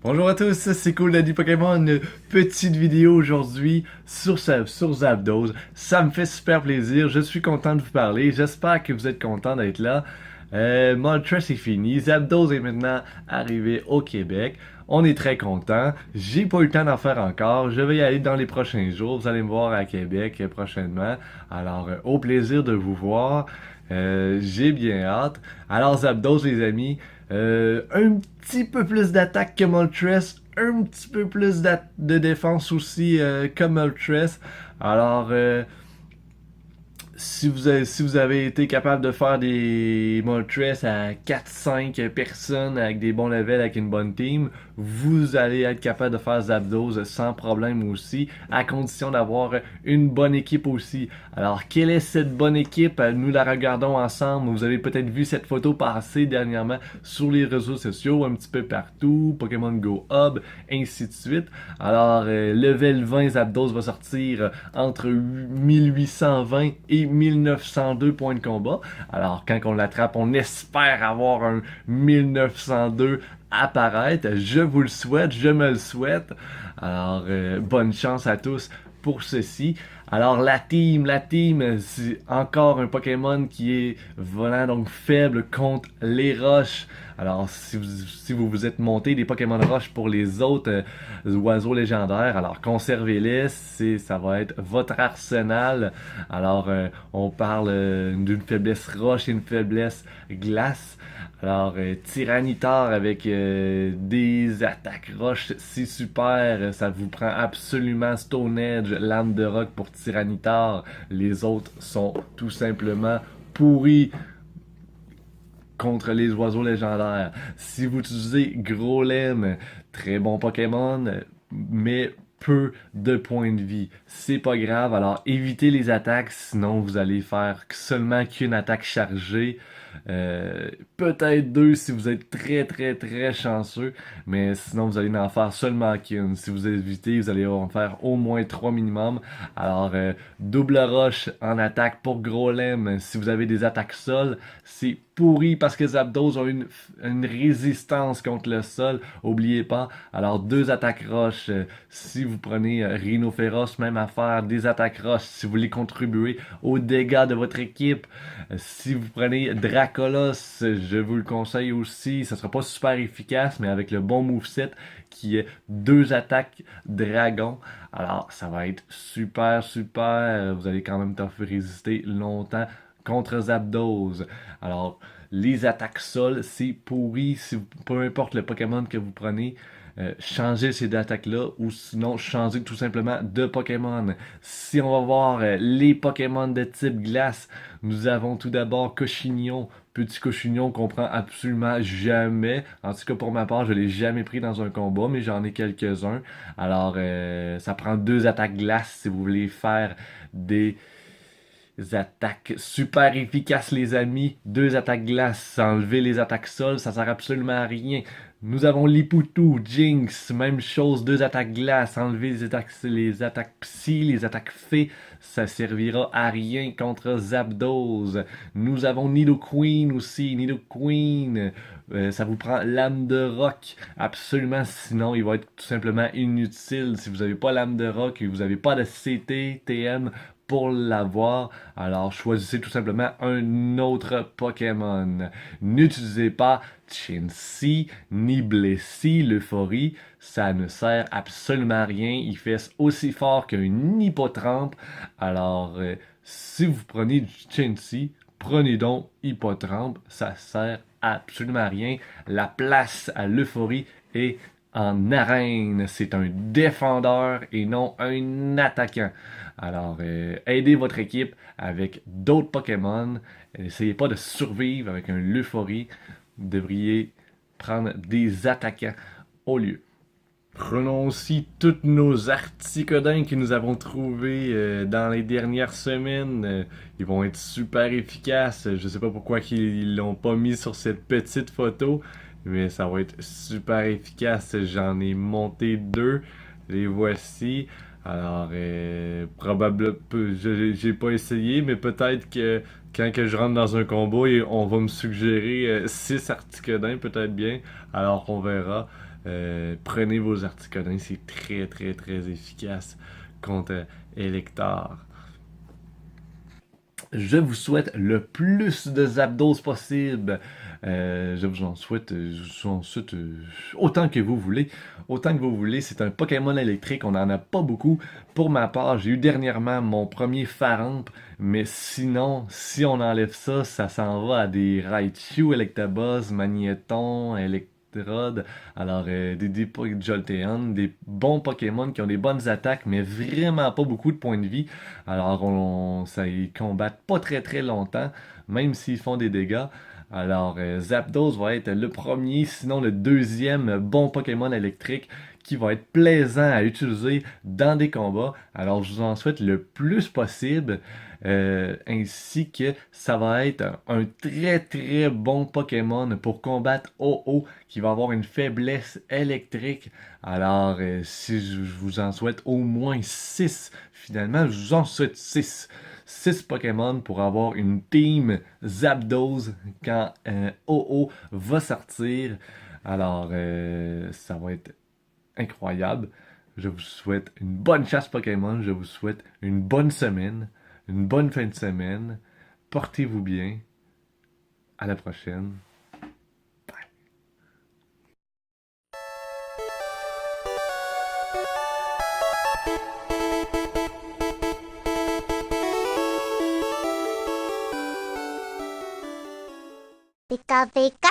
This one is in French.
Bonjour à tous, c'est Cool Daddy Pokémon, une petite vidéo aujourd'hui sur Zapdos. Ça me fait super plaisir, je suis content de vous parler, j'espère que vous êtes content d'être là. Moltres est fini, Zapdos est maintenant arrivé au Québec. On est très content. J'ai pas eu le temps d'en faire encore. Je vais y aller dans les prochains jours. Vous allez me voir à Québec prochainement. Alors, au plaisir de vous voir. J'ai bien hâte. Alors, Zapdos, les amis, un petit peu plus d'attaque que Moltres, un petit peu plus de défense aussi que Moltres. Alors, si vous avez été capable de faire des Moltres à 4-5 personnes avec des bons levels, avec une bonne team, vous allez être capable de faire Zapdos sans problème aussi, à condition d'avoir une bonne équipe aussi. Alors, quelle est cette bonne équipe? Nous la regardons ensemble. Vous avez peut-être vu cette photo passer dernièrement sur les réseaux sociaux, un petit peu partout, Pokémon Go Hub, ainsi de suite. Alors, level 20 Zapdos va sortir entre 1820 et 1902 points de combat. Alors, quand on l'attrape, on espère avoir un 1902 apparaître. Je vous le souhaite, je me le souhaite. Alors, bonne chance à tous pour ceci. Alors, la team, c'est encore un Pokémon qui est volant, donc faible contre les roches. Alors, si vous vous êtes monté des Pokémon roches pour les autres oiseaux légendaires, alors conservez-les, ça va être votre arsenal. Alors, on parle d'une faiblesse roche et une faiblesse glace. Alors, Tyranitar avec des attaques roches, c'est super. Ça vous prend absolument Stone Edge, Lame de Roc pour Tyranitar. Les autres sont tout simplement pourris contre les oiseaux légendaires. Si vous utilisez Grolem, très bon Pokémon, mais peu de points de vie. C'est pas grave, alors évitez les attaques, sinon vous allez faire seulement qu'une attaque chargée. Peut-être deux si vous êtes très chanceux, mais sinon vous allez en faire seulement qu'une. Si vous évitez, vous allez en faire au moins trois minimum. Alors, double roche en attaque pour Grolem. Si vous avez des attaques sol, c'est pourri parce que Zapdos ont une résistance contre le sol. Oubliez pas. Alors, deux attaques roches. Si vous prenez Rhinophéros, même affaire. Des attaques roches. Si vous voulez contribuer aux dégâts de votre équipe. Si vous prenez Dracolos, je vous le conseille aussi. Ça sera pas super efficace, mais avec le bon moveset qui est deux attaques dragon. Alors, ça va être super. Vous allez quand même t'offrir résister longtemps contre Zapdos. Alors, les attaques sol, c'est pourri. Si, peu importe le Pokémon que vous prenez, changez ces attaques-là ou sinon changez tout simplement de Pokémon. Si on va voir les Pokémon de type glace, nous avons tout d'abord Cochignon. Petit Cochignon qu'on prend absolument jamais. En tout cas, pour ma part, je l'ai jamais pris dans un combat, mais j'en ai quelques-uns. Alors, ça prend deux attaques glace si vous voulez faire des attaques super efficaces, les amis. Deux attaques glace, enlever les attaques sol, ça sert absolument à rien. Nous avons Lipoutou, Jinx, même chose, deux attaques glace, enlever les attaques psy, les attaques fées, ça servira à rien contre Zapdos. Nous avons Nidoqueen aussi, Nidoqueen, ça vous prend lame de roc, absolument, sinon il va être tout simplement inutile. Si vous n'avez pas lame de roc et vous n'avez pas de CT, TM, pour l'avoir, alors choisissez tout simplement un autre Pokémon. N'utilisez pas Chansey ni Blessy, l'euphorie, ça ne sert absolument à rien. Il fait aussi fort qu'un hippotrampe. Alors, si vous prenez du Chansey, prenez donc hippotrampe, ça sert absolument à rien. La place à l'euphorie est en arène. C'est un défendeur et non un attaquant. Alors, aidez votre équipe avec d'autres Pokémon. N'essayez pas de survivre avec un Euphorie. Vous devriez prendre des attaquants au lieu. Prenons aussi tous nos Articodins que nous avons trouvés dans les dernières semaines. Ils vont être super efficaces. Je sais pas pourquoi ils l'ont pas mis sur cette petite photo, mais ça va être super efficace. J'en ai monté deux. Les voici. Alors, probablement, j'ai pas essayé, mais peut-être que quand que je rentre dans un combat, on va me suggérer 6 Articodins, peut-être bien. Alors, on verra. Prenez vos articonins, c'est très très très efficace contre Electar. Je vous souhaite le plus de Zapdos possible. Je vous en souhaite autant que vous voulez. Autant que vous voulez. C'est un Pokémon électrique. On n'en a pas beaucoup. Pour ma part, j'ai eu dernièrement mon premier Faramp. Mais sinon, si on enlève ça, ça s'en va à des Raichu, Electabuzz, Magneton, Electrode. Alors, des Jolteon, des bons Pokémon qui ont des bonnes attaques, mais vraiment pas beaucoup de points de vie. Alors, ça, ils combattent pas très très longtemps, même s'ils font des dégâts. Alors, Zapdos va être le premier, sinon le deuxième bon Pokémon électrique qui va être plaisant à utiliser dans des combats. Alors, je vous en souhaite le plus possible, ainsi que ça va être un très très bon Pokémon pour combattre OO qui va avoir une faiblesse électrique. Alors, si je vous en souhaite au moins 6, finalement, je vous en souhaite 6. 6 Pokémon pour avoir une team Zapdos quand OO va sortir. Alors, ça va être incroyable. Je vous souhaite une bonne chasse Pokémon. Je vous souhaite une bonne semaine, une bonne fin de semaine. Portez-vous bien. À la prochaine. Pika pika.